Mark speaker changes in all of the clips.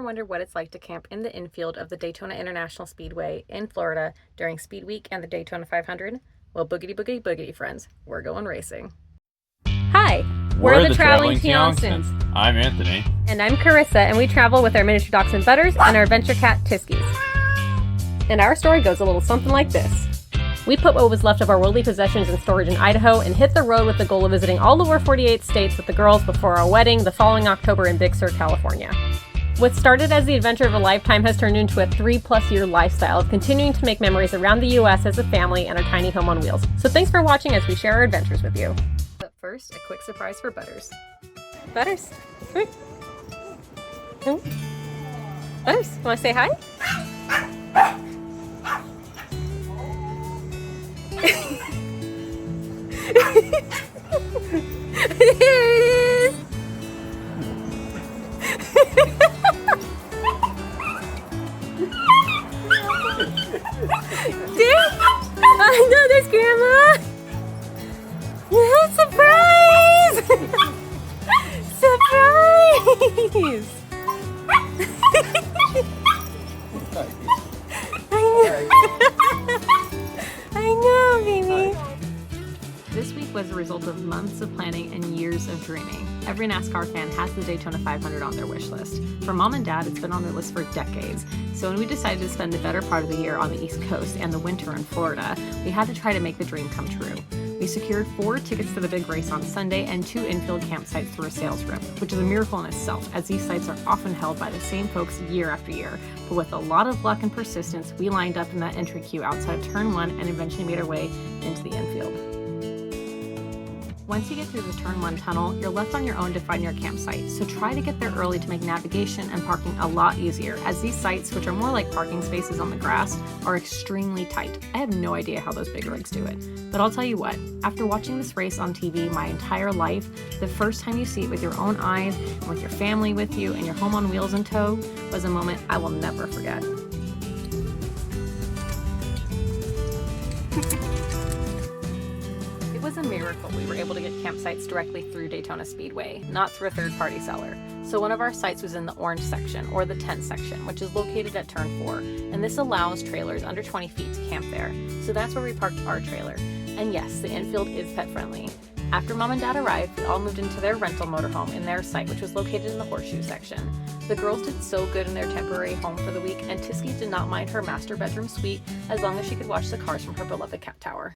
Speaker 1: ever wondered what it's like to camp in the infield of the Daytona International Speedway in Florida during Speedweek and the Daytona 500? Well, boogity boogity boogity, friends, we're going racing. Hi, we're the Traveling Tiongstons.
Speaker 2: I'm Anthony.
Speaker 1: And I'm Carissa, and we travel with our miniature dachshund Butters and our adventure cat Tiskies. And our story goes a little something like this. We put what was left of our worldly possessions in storage in Idaho and hit the road with the goal of visiting all over 48 states with the girls before our wedding the following October in Big Sur, California. What started as the adventure of a lifetime has turned into a 3+ year lifestyle of continuing to make memories around the U.S. as a family and our tiny home on wheels. So thanks for watching as we share our adventures with you. But first, a quick surprise for Butters. Butters, come here. Butters, want to say hi? There it is! There! I know this, Grandma! Surprise! Surprise! I know, baby. This week was a result of months of planning and years of dreaming. Every NASCAR fan has the Daytona 500 on their wish list. For Mom and Dad, it's been on their list for decades. So when we decided to spend the better part of the year on the East Coast and the winter in Florida, we had to try to make the dream come true. We secured 4 tickets to the big race on Sunday and 2 infield campsites through a sales rep, which is a miracle in itself, as these sites are often held by the same folks year after year. But with a lot of luck and persistence, we lined up in that entry queue outside of Turn 1 and eventually made our way into the infield. Once you get through the Turn 1 tunnel, you're left on your own to find your campsite, so try to get there early to make navigation and parking a lot easier, as these sites, which are more like parking spaces on the grass, are extremely tight. I have no idea how those big rigs do it. But I'll tell you what, after watching this race on TV my entire life, the first time you see it with your own eyes, and with your family with you, and your home on wheels in tow, was a moment I will never forget. It was a miracle we were able to get campsites directly through Daytona Speedway, not through a third-party seller. So one of our sites was in the orange section, or the tent section, which is located at Turn 4, and this allows trailers under 20 feet to camp there. So that's where we parked our trailer. And yes, the infield is pet-friendly. After Mom and Dad arrived, we all moved into their rental motorhome in their site, which was located in the horseshoe section. The girls did so good in their temporary home for the week, and Tiski did not mind her master bedroom suite as long as she could watch the cars from her beloved cat tower.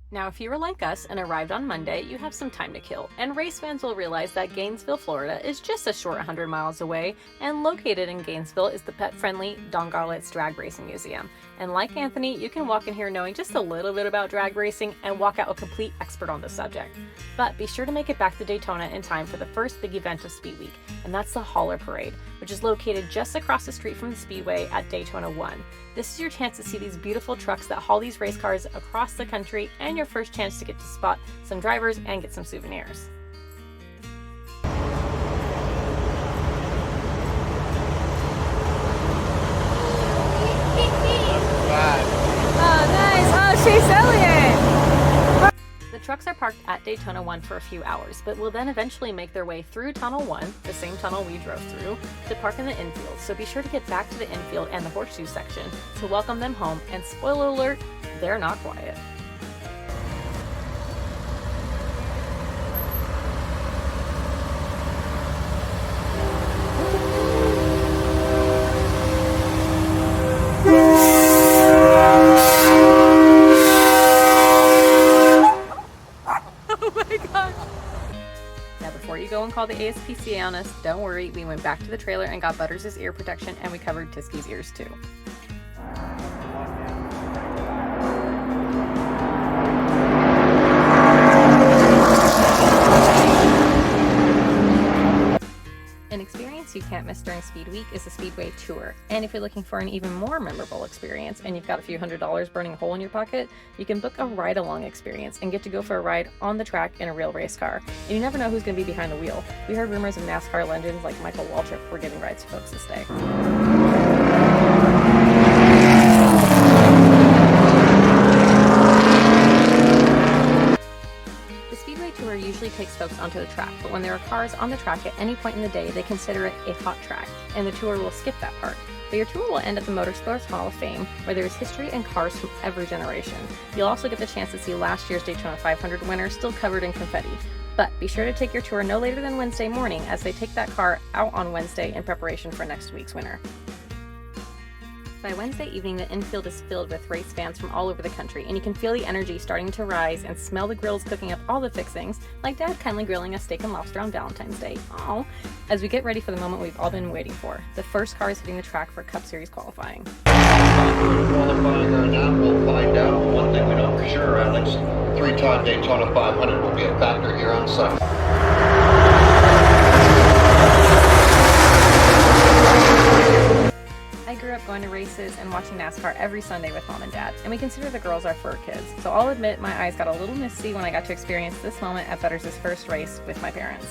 Speaker 1: Now, if you were like us and arrived on Monday, you have some time to kill, and race fans will realize that Gainesville, Florida is just a short 100 miles away, and located in Gainesville is the pet-friendly Don Garlett's Drag Racing Museum. And like Anthony, you can walk in here knowing just a little bit about drag racing and walk out a complete expert on the subject. But be sure to make it back to Daytona in time for the first big event of Speedweek, and that's the Hauler Parade, which is located just across the street from the Speedway at Daytona 1. This is your chance to see these beautiful trucks that haul these race cars across the country, and your first chance to get to spot some drivers and get some souvenirs. Oh, nice! Oh, she's selling it! The trucks are parked at Daytona 1 for a few hours, but will then eventually make their way through Tunnel 1, the same tunnel we drove through, to park in the infield. So be sure to get back to the infield and the horseshoe section to welcome them home, and spoiler alert, they're not quiet. Before you go and call the ASPCA on us, don't worry, we went back to the trailer and got Butters' ear protection, and we covered Tiski's ears too. An experience you can't miss during Speed Week is the Speedway Tour. And if you're looking for an even more memorable experience and you've got a few $100s burning a hole in your pocket, you can book a ride-along experience and get to go for a ride on the track in a real race car. And you never know who's going to be behind the wheel. We heard rumors of NASCAR legends like Michael Waltrip were giving rides to folks this day. usually takes folks on onto the track, but when there are cars on the track at any point in the day, they consider it a hot track, and the tour will skip that part. But your tour will end at the Motorsports Hall of Fame, where there is history and cars from every generation. You'll also get the chance to see last year's Daytona 500 winner still covered in confetti. But be sure to take your tour no later than Wednesday morning, as they take that car out on Wednesday in preparation for next week's winner. By Wednesday evening, the infield is filled with race fans from all over the country, and you can feel the energy starting to rise and smell the grills cooking up all the fixings, like Dad kindly grilling us steak and lobster on Valentine's Day. Aww. As we get ready for the moment we've all been waiting for, the first car is hitting the track for Cup Series qualifying.
Speaker 2: Qualifying right now, we'll find out. One thing we know for sure, Alex, 3-time Daytona 500 will be a factor here on Sunday.
Speaker 1: I grew up going to races and watching NASCAR every Sunday with Mom and Dad, and we consider the girls our fur kids. So I'll admit my eyes got a little misty when I got to experience this moment at Butters' first race with my parents.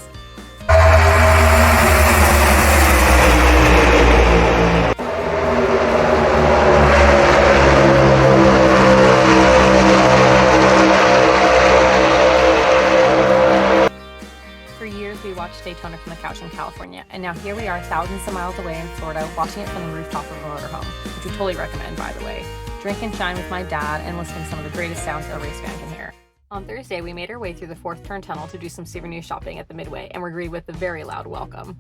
Speaker 1: We watched Daytona from the couch in California, and now here we are thousands of miles away in Florida watching it from the rooftop of a motorhome, which we totally recommend, by the way. Drink and shine with my dad and listen to some of the greatest sounds a race fan can hear. On Thursday, we made our way through the fourth turn tunnel to do some souvenir shopping at the Midway, and were greeted with a very loud welcome.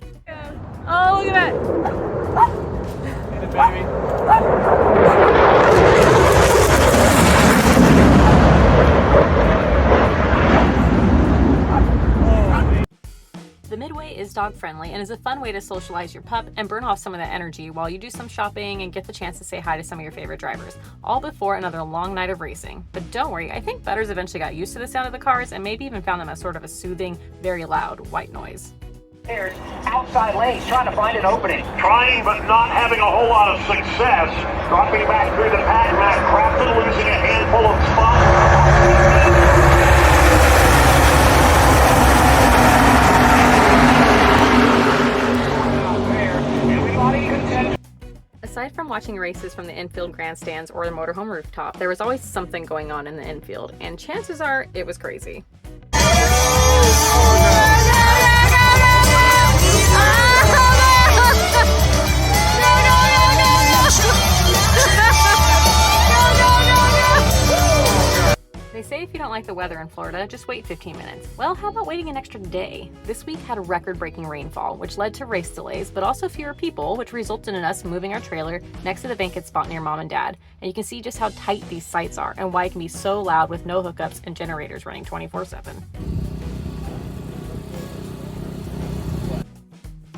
Speaker 1: Oh, look at that!
Speaker 3: Get it, baby.
Speaker 1: The Midway is dog-friendly and is a fun way to socialize your pup and burn off some of that energy while you do some shopping and get the chance to say hi to some of your favorite drivers, all before another long night of racing. But don't worry, I think Butters eventually got used to the sound of the cars and maybe even found them as sort of a soothing, very loud white noise.
Speaker 4: There's outside lanes trying to find an opening.
Speaker 5: Trying but not having a whole lot of success. Dropping back through the pack, Matt Crafton losing a handful of spots.
Speaker 1: Aside from watching races from the infield grandstands or the motorhome rooftop, there was always something going on in the infield, and chances are it was crazy. They say if you don't like the weather in Florida, just wait 15 minutes. Well, how about waiting an extra day? This week had a record-breaking rainfall, which led to race delays, but also fewer people, which resulted in us moving our trailer next to the banquet spot near Mom and Dad. And you can see just how tight these sites are and why it can be so loud with no hookups and generators running 24/7.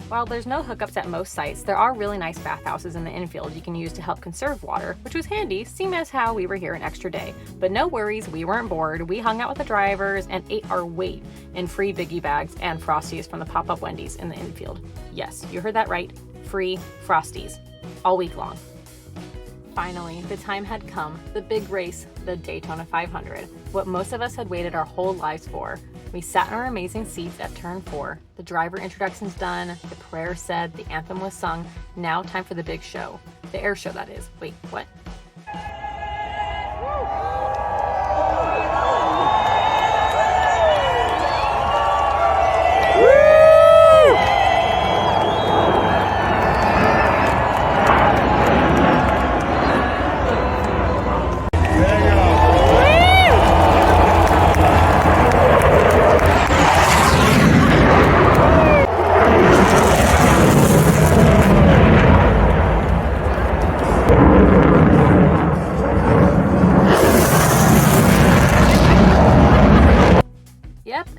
Speaker 1: While there's no hookups at most sites, there are really nice bathhouses in the infield you can use to help conserve water, which was handy, seeing as how we were here an extra day. But no worries, we weren't bored. We hung out with the drivers and ate our weight in free Biggie bags and Frosties from the pop-up Wendy's in the infield. Yes, you heard that right, free Frosties, all week long. Finally, the time had come, the big race, the Daytona 500, what most of us had waited our whole lives for. We sat in our amazing seats at turn 4. The driver introduction's done, the prayer said, the anthem was sung. Now time for the big show. The air show, that is. Wait, what?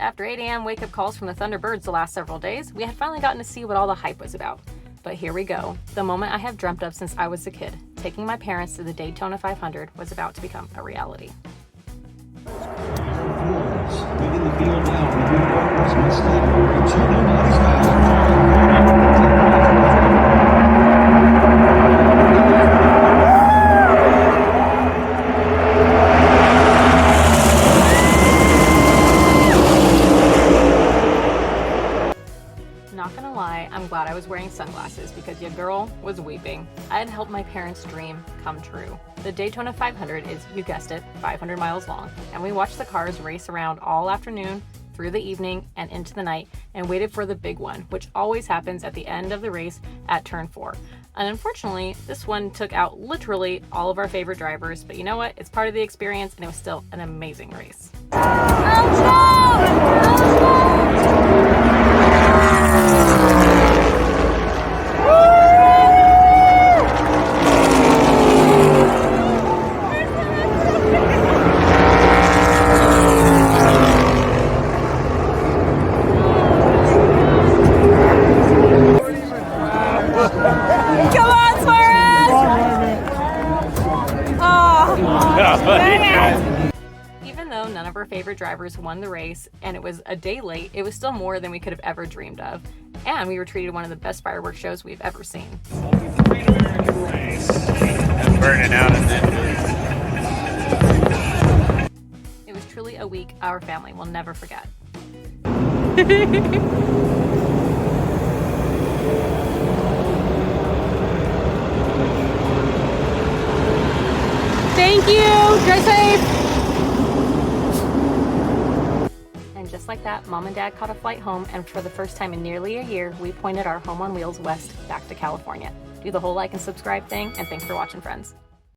Speaker 1: After 8 a.m. wake-up calls from the Thunderbirds the last several days, we had finally gotten to see what all the hype was about. But here we go. The moment I have dreamt of since I was a kid, taking my parents to the Daytona 500, was about to become a reality.
Speaker 6: Within the field now,
Speaker 1: Not gonna lie, I'm glad I was wearing sunglasses because your girl was weeping. I had helped my parents' dream come true. The Daytona 500 is, you guessed it, 500 miles long, and we watched the cars race around all afternoon through the evening and into the night and waited for the big one, which always happens at the end of the race at turn 4. And unfortunately, this one took out literally all of our favorite drivers, but you know what? It's part of the experience and it was still an amazing race. Even though none of our favorite drivers won the race and it was a day late, it was still more than we could have ever dreamed of. And we were treated one of the best fireworks shows we've ever seen.
Speaker 3: Burning out in that.
Speaker 1: It was truly a week our family will never forget.
Speaker 7: Thank you. Drive safe.
Speaker 1: And just like that, Mom and Dad caught a flight home, and for the first time in nearly a year, we pointed our home on wheels west back to California. Do the whole like and subscribe thing, and thanks for watching, friends.